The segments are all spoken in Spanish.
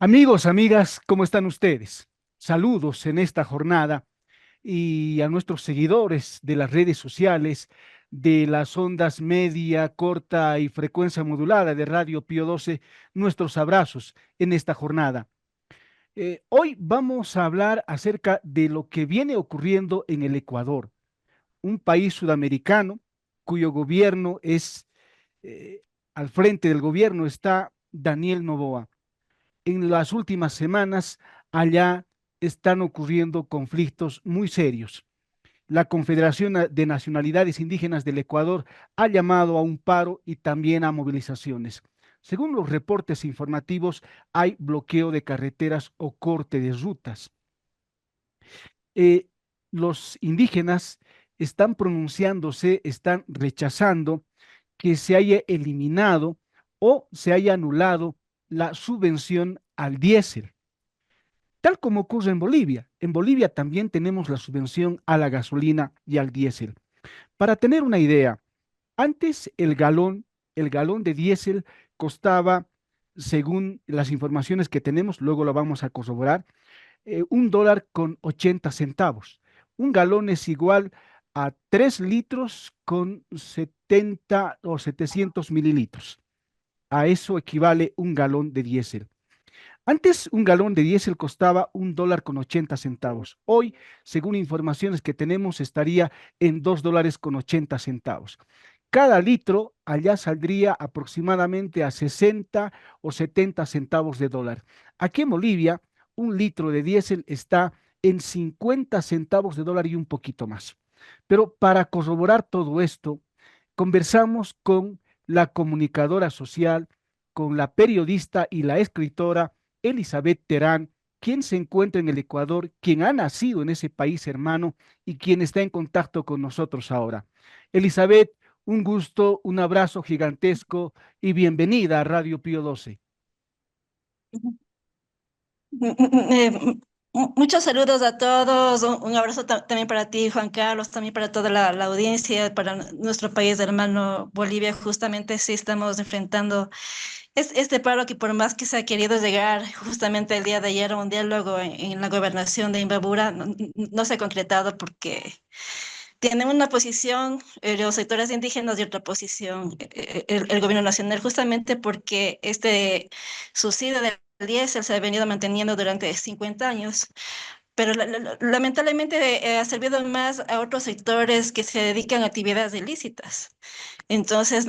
Amigos, amigas, ¿cómo están ustedes? Saludos en esta jornada y a nuestros seguidores de las redes sociales, de las ondas media, corta y frecuencia modulada de Radio Pío 12, nuestros abrazos en esta jornada. Hoy vamos a hablar acerca de lo que viene ocurriendo en el Ecuador, un país sudamericano cuyo gobierno eh, al frente del gobierno está Daniel Noboa. En las últimas semanas allá están ocurriendo conflictos muy serios. La Confederación de Nacionalidades Indígenas del Ecuador ha llamado a un paro y también a movilizaciones. Según los reportes informativos, hay bloqueo de carreteras o corte de rutas. Eh, los indígenas están pronunciándose, están rechazando que se haya eliminado o se haya anulado la subvención al diésel, tal como ocurre en Bolivia. En Bolivia también tenemos la subvención a la gasolina y al diésel. Para tener una idea, antes el galón de diésel costaba, según las informaciones que tenemos, luego lo vamos a corroborar, $1.80. Un galón es igual a 3 litros con 70 o 700 mililitros. A eso equivale un galón de diésel. Antes un galón de diésel costaba $1.80. Hoy, según informaciones que tenemos, estaría en $2.80. Cada litro allá saldría aproximadamente a 60 o 70 centavos de dólar. Aquí en Bolivia, un litro de diésel está en 50 centavos de dólar y un poquito más. Pero para corroborar todo esto, conversamos con la comunicadora social, con la periodista y la escritora Elizabeth Terán, quien se encuentra en el Ecuador, quien ha nacido en ese país hermano y quien está en contacto con nosotros ahora. Elizabeth, un gusto, un abrazo gigantesco y bienvenida a Radio Pío 12. Muchos saludos a todos, un abrazo también para ti, Juan Carlos, también para toda la audiencia, para nuestro país hermano Bolivia. Justamente sí estamos enfrentando este paro que por más que se ha querido llegar justamente el día de ayer a un diálogo en la gobernación de Imbabura, no se ha concretado porque tienen una posición los sectores indígenas y otra posición el gobierno nacional, justamente porque este subsidio del diésel se ha venido manteniendo durante 50 años, pero lamentablemente ha servido más a otros sectores que se dedican a actividades ilícitas. Entonces,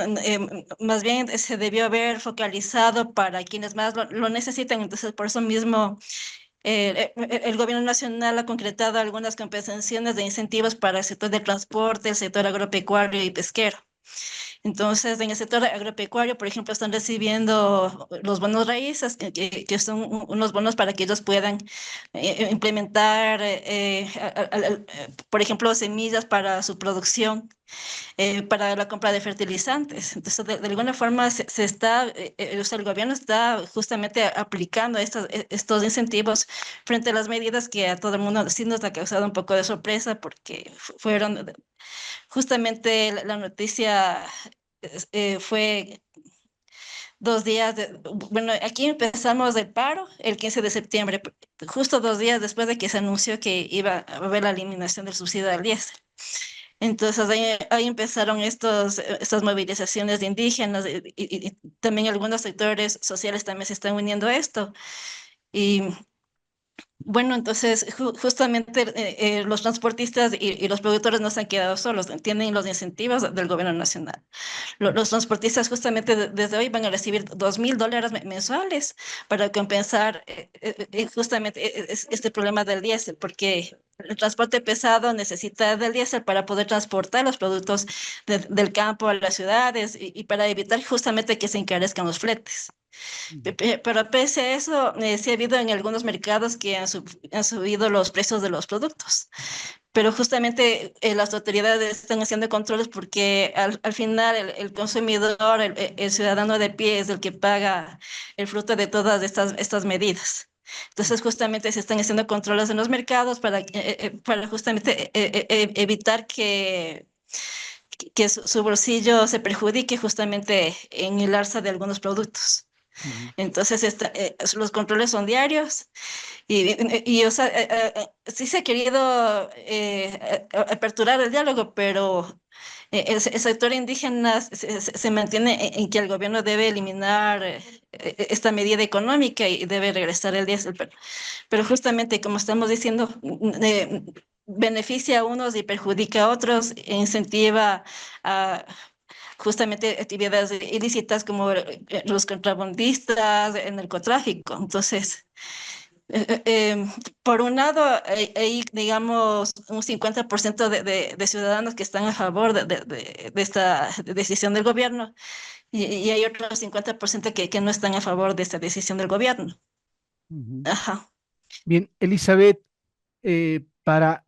más bien se debió haber focalizado para quienes más lo necesitan. Entonces, por eso mismo el gobierno nacional ha concretado algunas compensaciones de incentivos para el sector del transporte, el sector agropecuario y pesquero. Entonces, en el sector agropecuario, por ejemplo, están recibiendo los bonos raíces, que son unos bonos para que ellos puedan implementar, por ejemplo, semillas para su producción, para la compra de fertilizantes. Entonces, de alguna forma se está, o sea, el gobierno está justamente aplicando estos incentivos frente a las medidas que a todo el mundo sí nos ha causado un poco de sorpresa porque fueron justamente la noticia fue 2 días, bueno, aquí empezamos el paro el 15 de septiembre, justo 2 días después de que se anunció que iba a haber la eliminación del subsidio al diésel. Entonces ahí empezaron estas movilizaciones de indígenas y también algunos sectores sociales también se están uniendo a esto. Y bueno, entonces justamente los transportistas y los productores no se han quedado solos, tienen los incentivos del gobierno nacional. Los transportistas justamente desde hoy van a recibir $2.000 mensuales para compensar justamente este problema del diésel, porque el transporte pesado necesita del diésel para poder transportar los productos del campo a las ciudades y para evitar justamente que se encarezcan los fletes. Pero pese a eso, sí ha habido en algunos mercados que han subido los precios de los productos. Pero justamente las autoridades están haciendo controles porque al final el consumidor, el ciudadano de pie es el que paga el fruto de todas estas medidas. Entonces justamente se están haciendo controles en los mercados para justamente evitar que su bolsillo se perjudique justamente en el alza de algunos productos. Ujú, Entonces, los controles son diarios o sea, sí se ha querido aperturar el diálogo, pero el sector indígena se mantiene en que el gobierno debe eliminar esta medida económica y debe regresar el diésel. Pero justamente, como estamos diciendo, beneficia a unos y perjudica a otros, e incentiva a justamente actividades ilícitas como los contrabandistas, el narcotráfico. Entonces, por un lado, hay, digamos, un 50% de ciudadanos que están a favor de esta decisión del gobierno y hay otro 50% que no están a favor de esta decisión del gobierno. ujú. Ajá. Bien, Elizabeth, para,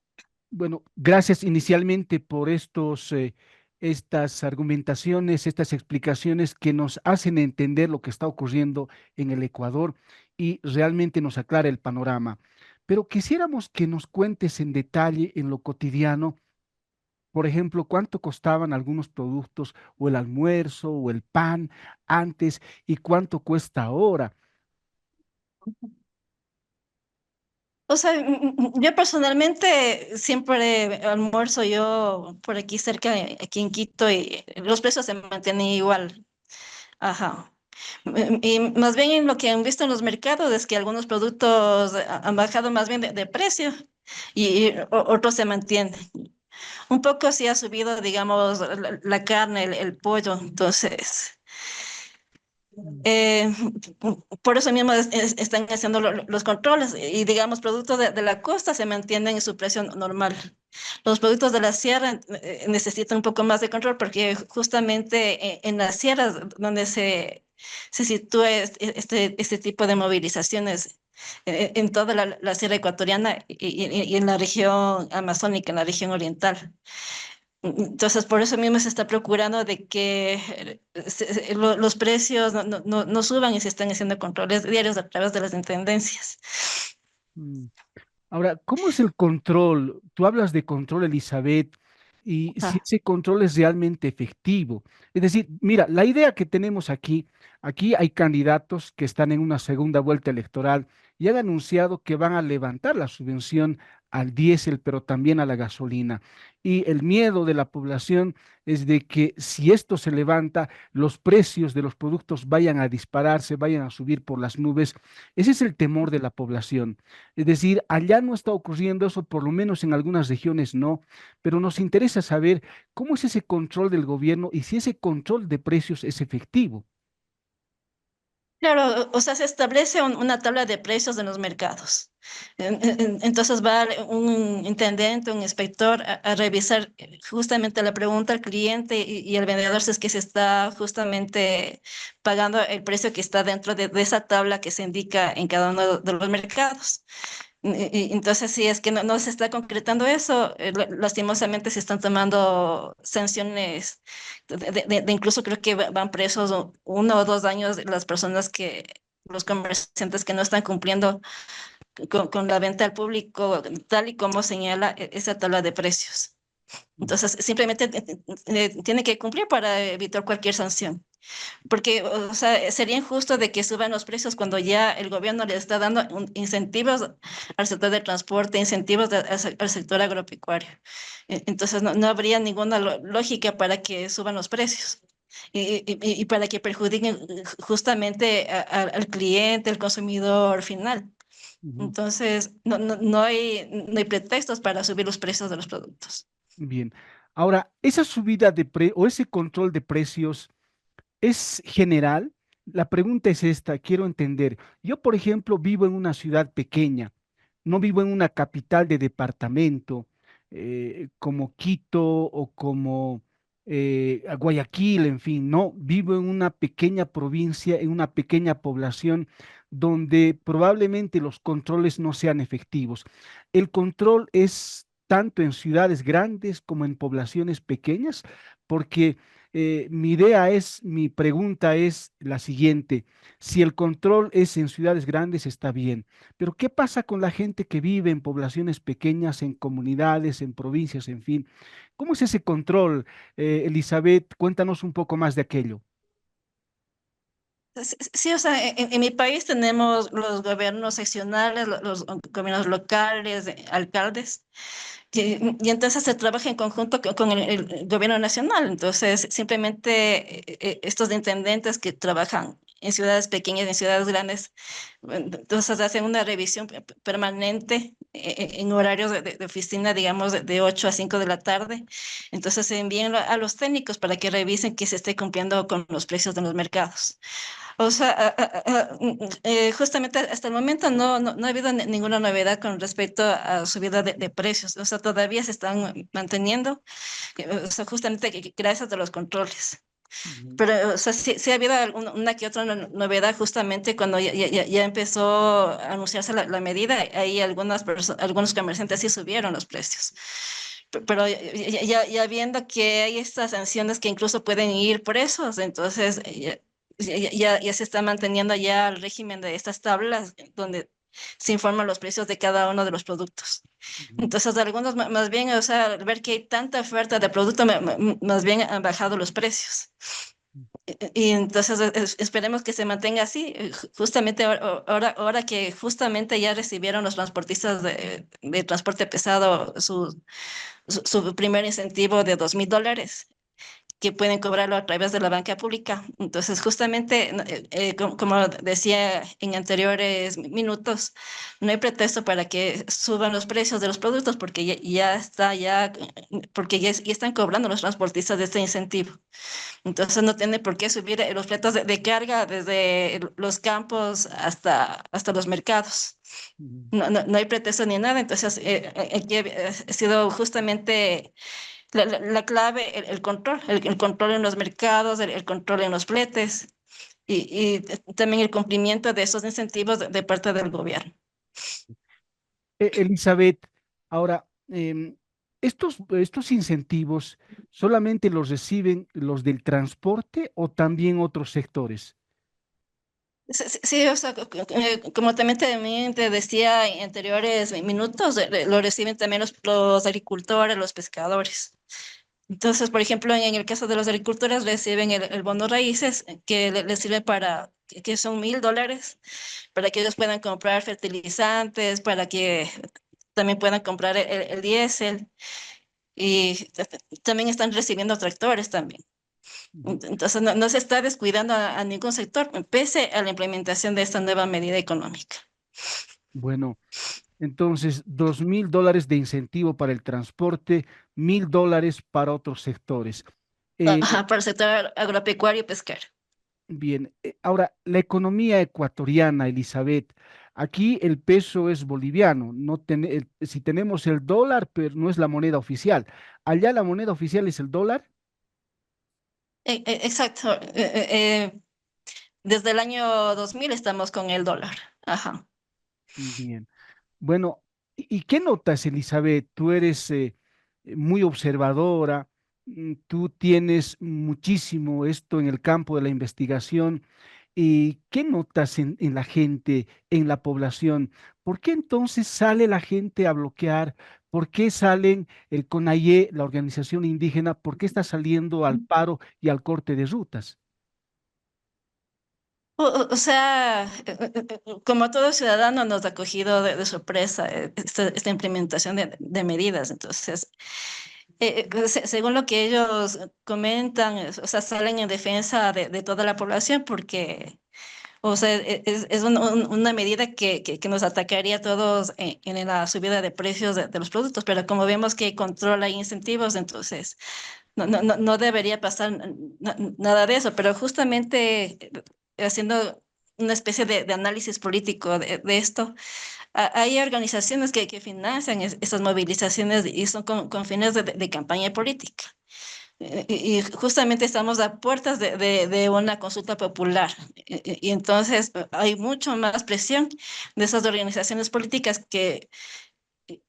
bueno, gracias inicialmente por estas argumentaciones, estas explicaciones que nos hacen entender lo que está ocurriendo en el Ecuador y realmente nos aclara el panorama. Pero quisiéramos que nos cuentes en detalle en lo cotidiano, por ejemplo, cuánto costaban algunos productos o el almuerzo o el pan antes y cuánto cuesta ahora. O sea, yo personalmente siempre almuerzo yo por aquí cerca, aquí en Quito, y los precios se mantienen igual. Ajá. Y más bien en lo que han visto en los mercados es que algunos productos han bajado más bien de precio y otros se mantienen. Un poco sí ha subido, digamos, la carne, el pollo. Entonces, Mm, eh, por eso mismo están haciendo los controles y, digamos, productos de la costa se mantienen en su precio normal. Los productos de la sierra necesitan un poco más de control porque justamente en las sierras donde se sitúa este tipo de movilizaciones en toda la sierra ecuatoriana y en la región amazónica, en la región oriental. Entonces, por eso mismo se está procurando de que los precios no suban y se están haciendo controles diarios a través de las intendencias. mm. Ahora, ¿cómo es el control? Tú hablas de control, Elizabeth, y si Ah, ese control es realmente efectivo. Es decir, mira, la idea que tenemos aquí hay candidatos que están en una segunda vuelta electoral y han anunciado que van a levantar la subvención al diésel, pero también a la gasolina. Y el miedo de la población es de que si esto se levanta, los precios de los productos vayan a dispararse, vayan a subir por las nubes. Ese es el temor de la población. Es decir, allá no está ocurriendo eso, por lo menos en algunas regiones no, pero nos interesa saber cómo es ese control del gobierno y si ese control de precios es efectivo. claro, o sea, se establece una tabla de precios en los mercados. Entonces va un intendente, un inspector a revisar justamente la pregunta al cliente y al vendedor si es que se está justamente pagando el precio que está dentro de esa tabla que se indica en cada uno de los mercados. Entonces, si es que no se está concretando eso, lastimosamente se están tomando sanciones incluso creo que van presos 1 o 2 años las personas los comerciantes que no están cumpliendo con la venta al público tal y como señala esa tabla de precios. Mm, Entonces, simplemente tiene que cumplir para evitar cualquier sanción. Porque, o sea, sería injusto de que suban los precios cuando ya el gobierno le está dando incentivos al sector del transporte, incentivos al sector agropecuario. Entonces, no habría ninguna lógica para que suban los precios y para que perjudiquen justamente al cliente, al consumidor final. ujú. Entonces, no hay pretextos para subir los precios de los productos. Bien. Ahora, esa subida de o ese control de precios. ¿Es general? La pregunta es esta, quiero entender. Yo, por ejemplo, vivo en una ciudad pequeña, no vivo en una capital de departamento como Quito o como Guayaquil, en fin, no, vivo en una pequeña provincia, en una pequeña población donde probablemente los controles no sean efectivos. El control es tanto en ciudades grandes como en poblaciones pequeñas, porque mi pregunta es la siguiente. Si el control es en ciudades grandes, está bien, pero ¿qué pasa con la gente que vive en poblaciones pequeñas, en comunidades, en provincias, en fin? ¿Cómo es ese control? Elizabeth, cuéntanos un poco más de aquello. Sí, sí, o sea, en mi país tenemos los gobiernos seccionales, los gobiernos locales, alcaldes, y entonces se trabaja en conjunto con el gobierno nacional. Entonces, simplemente estos intendentes que trabajan en ciudades pequeñas, en ciudades grandes, entonces hacen una revisión permanente en horarios de oficina, digamos, de 8 a 5 de la tarde. Entonces se envían a los técnicos para que revisen que se esté cumpliendo con los precios de los mercados. O sea, justamente hasta el momento no ha habido ninguna novedad con respecto a subida de precios. O sea, todavía se están manteniendo, o sea, justamente gracias a los controles. Ujú. Pero, o sea, sí ha habido una que otra novedad justamente cuando ya empezó a anunciarse la medida. Ahí algunos comerciantes sí subieron los precios. Pero ya viendo que hay estas sanciones que incluso pueden ir presos, entonces ya se está manteniendo ya el régimen de estas tablas donde se informan los precios de cada uno de los productos. Ujú. Entonces, algunos más bien, o sea, al ver que hay tanta oferta de producto, más bien han bajado los precios. Y entonces esperemos que se mantenga así. Justamente ahora que justamente ya recibieron los transportistas de transporte pesado su primer incentivo de $2,000 que pueden cobrarlo a través de la banca pública. Entonces, justamente, no, como decía en anteriores minutos, no hay pretexto para que suban los precios de los productos porque ya está, porque ya están cobrando los transportistas de este incentivo. Entonces, no tiene por qué subir los fletes de carga desde los campos hasta los mercados. Ujú. No hay pretexto ni nada. Entonces, aquí ha sido justamente la clave, el control, el control en los mercados, el control en los fletes y también el cumplimiento de esos incentivos de parte del gobierno. Elizabeth, ahora, estos incentivos solamente los reciben los del transporte o también otros sectores. Sí, sí, sí, o sea, como también te decía en anteriores minutos, lo reciben también los agricultores, los pescadores. Entonces, por ejemplo, en el caso de los agricultores reciben el bono raíces que les sirve que son $1,000 para que ellos puedan comprar fertilizantes, para que también puedan comprar el diésel y también están recibiendo tractores también. Ujú. Entonces, no se está descuidando a ningún sector, pese a la implementación de esta nueva medida económica. Bueno, entonces, $2,000 de incentivo para el transporte, $1,000 para otros sectores. Eh, Ajá, para el sector agropecuario y pesquero. Bien, ahora, la economía ecuatoriana, Elizabeth, aquí el peso es boliviano, no si tenemos el dólar, pero no es la moneda oficial. Allá la moneda oficial es el dólar. Exacto. Desde el año 2000 estamos con el dólar. Ajá. Bien. Bueno, ¿y qué notas, Elizabeth? Tú eres muy observadora, tú tienes muchísimo esto en el campo de la investigación. ¿Y qué notas en la gente, en la población? ¿Por qué entonces sale la gente a bloquear? ¿Por qué salen el CONAIE, la organización indígena? ¿Por qué está saliendo al paro y al corte de rutas? O sea, como todo ciudadano nos ha cogido de sorpresa esta implementación de medidas. Entonces, según lo que ellos comentan, o sea, salen en defensa de toda la población porque, o sea, es una medida que nos atacaría a todos en la subida de precios de los productos, pero como vemos que controla incentivos, entonces no debería pasar nada de eso, pero justamente haciendo una especie de análisis político de esto, hay organizaciones que financian esas movilizaciones y son con fines de campaña política. Y justamente estamos a puertas de una consulta popular. Y entonces hay mucho más presión de esas organizaciones políticas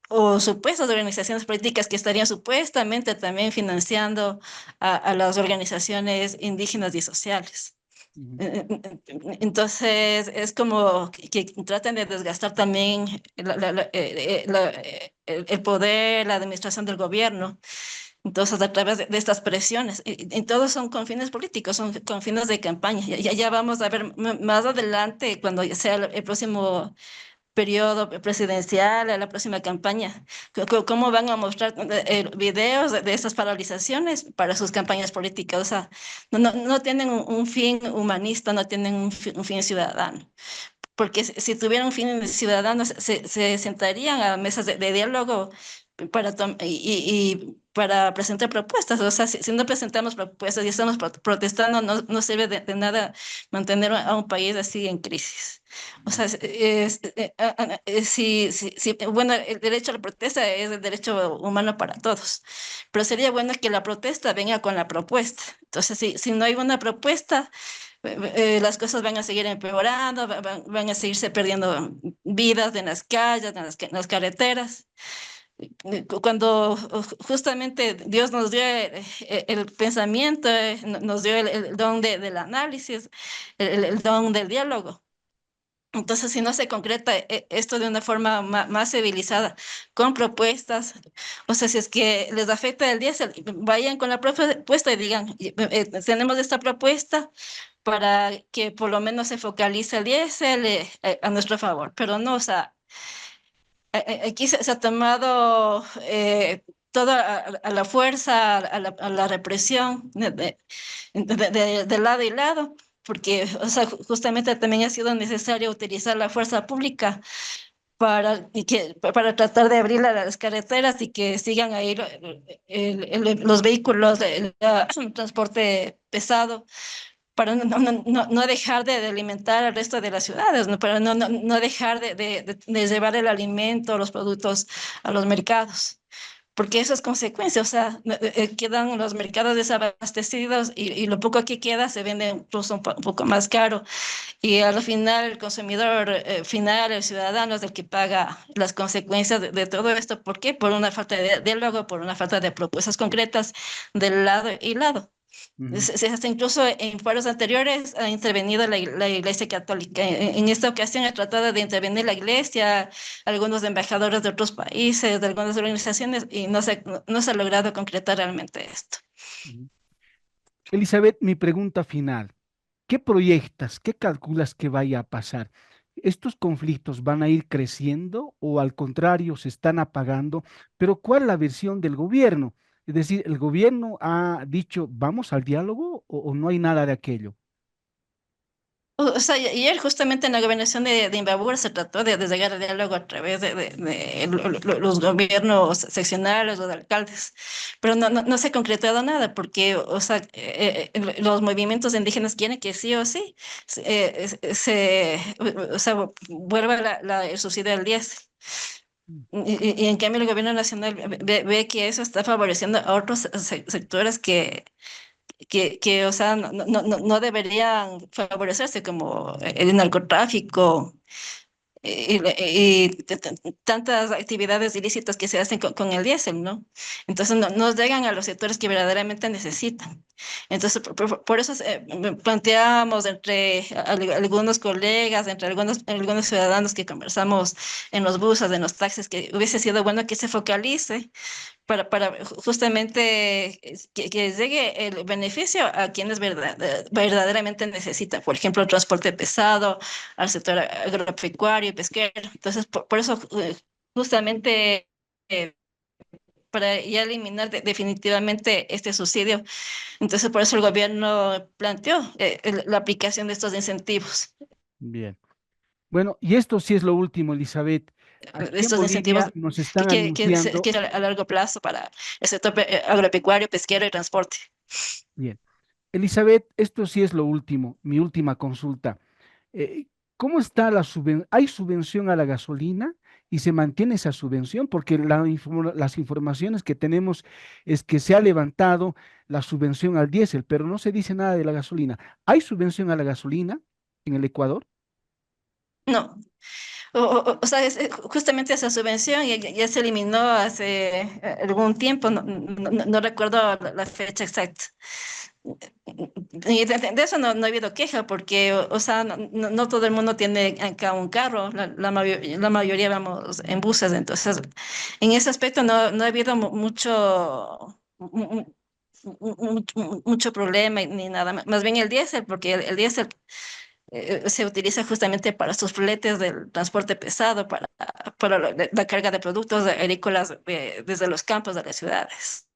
o supuestas organizaciones políticas que estarían supuestamente también financiando a las organizaciones indígenas y sociales. Ujú. Entonces, es como que tratan de desgastar también el poder, la administración del gobierno. Entonces, a través de estas presiones, y todos son con fines políticos, son con fines de campaña. Ya vamos a ver más adelante, cuando ya sea el próximo periodo presidencial, a la próxima campaña, cómo van a mostrar videos de estas paralizaciones para sus campañas políticas. O sea, no tienen un fin humanista, no tienen un fin ciudadano. Porque si tuvieran un fin ciudadano, se sentarían a mesas de diálogo y para presentar propuestas. O sea, si no presentamos propuestas y estamos protestando, no sirve de nada mantener a un país así en crisis. O sea, bueno, el derecho a la protesta es el derecho humano para todos, pero sería bueno que la protesta venga con la propuesta. Entonces, si no hay una propuesta, las cosas van a seguir empeorando, van a seguirse perdiendo vidas en las calles, en las carreteras. Cuando justamente Dios nos dio el pensamiento, nos dio el don del análisis, el don del diálogo. Entonces, si no se concreta esto de una forma más civilizada, con propuestas, o sea, si es que les afecta el diésel, vayan con la propuesta y digan, tenemos esta propuesta para que por lo menos se focalice el diésel a nuestro favor, pero no, o sea, aquí se ha tomado todo a la fuerza, a la represión, de lado y lado, porque, o sea, justamente también ha sido necesario utilizar la fuerza pública para tratar de abrir las carreteras y que sigan ahí los vehículos, el transporte pesado, para no dejar de alimentar al resto de las ciudades, ¿no? Para no dejar de llevar el alimento, los productos a los mercados, porque eso es consecuencia. O sea, quedan los mercados desabastecidos y lo poco que queda se vende incluso un poco más caro, y al final el consumidor final, el ciudadano, es el que paga las consecuencias de todo esto. ¿Por qué? Por una falta de diálogo, por una falta de propuestas concretas del lado y lado. Ujú. Hasta incluso en foros anteriores ha intervenido la Iglesia Católica. En esta ocasión ha tratado de intervenir la Iglesia, algunos embajadores de otros países, de algunas organizaciones, y no se ha logrado concretar realmente esto. Ujú. Elizabeth, mi pregunta final. ¿Qué proyectas, qué calculas que vaya a pasar? ¿Estos conflictos van a ir creciendo o al contrario se están apagando? Pero ¿cuál es la versión del gobierno? Es decir, ¿el gobierno ha dicho vamos al diálogo o no hay nada de aquello? O sea, y ayer justamente en la gobernación de Imbabura se trató de llegar al diálogo a través de los gobiernos seccionales, los alcaldes, pero no se ha concretado nada porque, o sea, los movimientos indígenas quieren que sí o sí o sea, vuelva el subsidio al 10. Y en cambio el gobierno nacional ve que eso está favoreciendo a otros sectores o sea, no deberían favorecerse, como el narcotráfico y tantas actividades ilícitas que se hacen con el diésel, ¿no? Entonces no llegan a los sectores que verdaderamente necesitan. Entonces, por eso planteamos entre algunos colegas, entre algunos ciudadanos que conversamos en los buses, en los taxis, que hubiese sido bueno que se focalice para justamente que llegue el beneficio a quienes verdaderamente necesitan. Por ejemplo, el transporte pesado, al sector agropecuario y pesquero. Entonces, por eso, justamente, eh, para ya eliminar definitivamente este subsidio, entonces por eso el gobierno planteó la aplicación de estos incentivos, Bien. Bueno, y esto sí es lo último, Elizabeth. Aquí en Bolivia nos están que anunciando, es a largo plazo para el sector agropecuario, pesquero y transporte. bien, Elizabeth, esto sí es lo último, mi última consulta. eh, ¿Cómo está la subvención? ¿Hay subvención a la gasolina y se mantiene esa subvención? Porque las informaciones que tenemos es que se ha levantado la subvención al diésel, pero no se dice nada de la gasolina. ¿Hay subvención a la gasolina en el Ecuador? No, o sea, justamente esa subvención ya se eliminó hace algún tiempo, no recuerdo la fecha exacta. Y de eso no ha habido queja, porque, o sea, no todo el mundo tiene acá un carro, la mayoría vamos en buses. Entonces en ese aspecto no ha habido mucho. mu- mucho problema ni nada más. Más bien el diésel, porque el diésel se utiliza justamente para sus fletes del transporte pesado, para la carga de productos agrícolas desde los campos de las ciudades.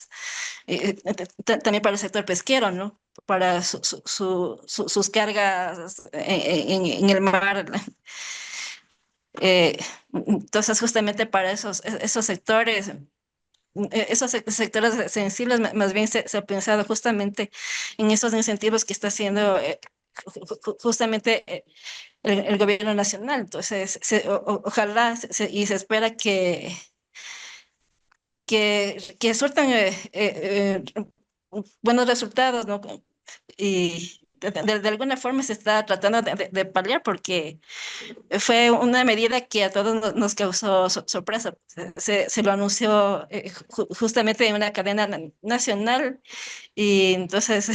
También para el sector pesquero, ¿no? Para sus cargas en el mar. Eh, entonces, justamente para esos sectores, sectores sensibles, más bien se ha pensado justamente en esos incentivos que está haciendo justamente el gobierno nacional. Entonces, ojalá y se espera que surtan buenos resultados, ¿no? Y de alguna forma se está tratando de paliar porque fue una medida que a todos nos causó sorpresa. Se lo anunció justamente en una cadena nacional y entonces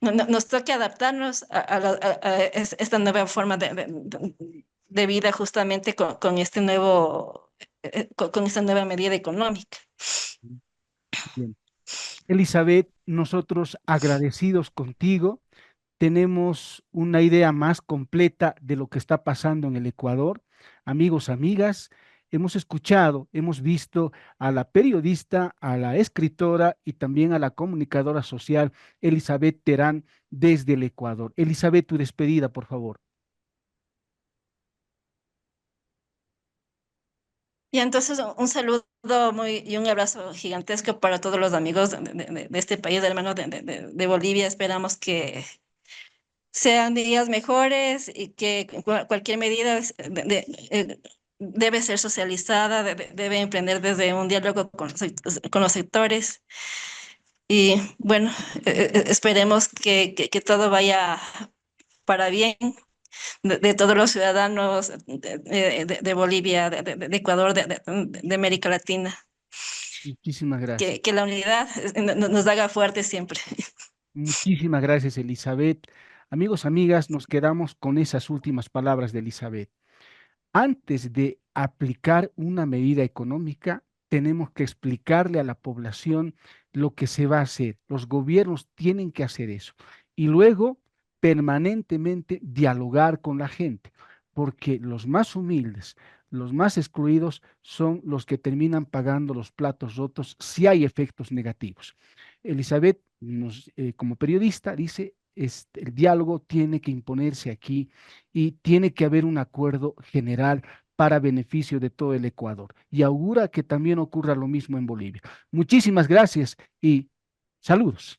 nos toca adaptarnos a esta nueva forma de vida justamente con este nuevo, con esta nueva medida económica. Bien. Elizabeth, nosotros agradecidos contigo, tenemos una idea más completa de lo que está pasando en el Ecuador. Amigos, amigas, hemos escuchado, hemos visto a la periodista, a la escritora y también a la comunicadora social Elizabeth Terán desde el Ecuador. Elizabeth, tu despedida, por favor. Y entonces un saludo y un abrazo gigantesco para todos los amigos de este país, de hermano de Bolivia. Esperamos que sean días mejores y que cualquier medida debe ser socializada, debe emprender desde un diálogo con los sectores. Y bueno, esperemos que todo vaya para bien de todos los ciudadanos de Bolivia, de Ecuador, de América Latina. Muchísimas gracias. Que la unidad nos haga fuertes siempre. Muchísimas gracias, Elizabeth. Amigos, amigas, nos quedamos con esas últimas palabras de Elizabeth. Antes de aplicar una medida económica, tenemos que explicarle a la población lo que se va a hacer. Los gobiernos tienen que hacer eso. Y luego, permanentemente dialogar con la gente, porque los más humildes, los más excluidos son los que terminan pagando los platos rotos si hay efectos negativos. Elizabeth, como periodista, dice, el diálogo tiene que imponerse aquí y tiene que haber un acuerdo general para beneficio de todo el Ecuador. Y augura que también ocurra lo mismo en Bolivia. Muchísimas gracias y saludos.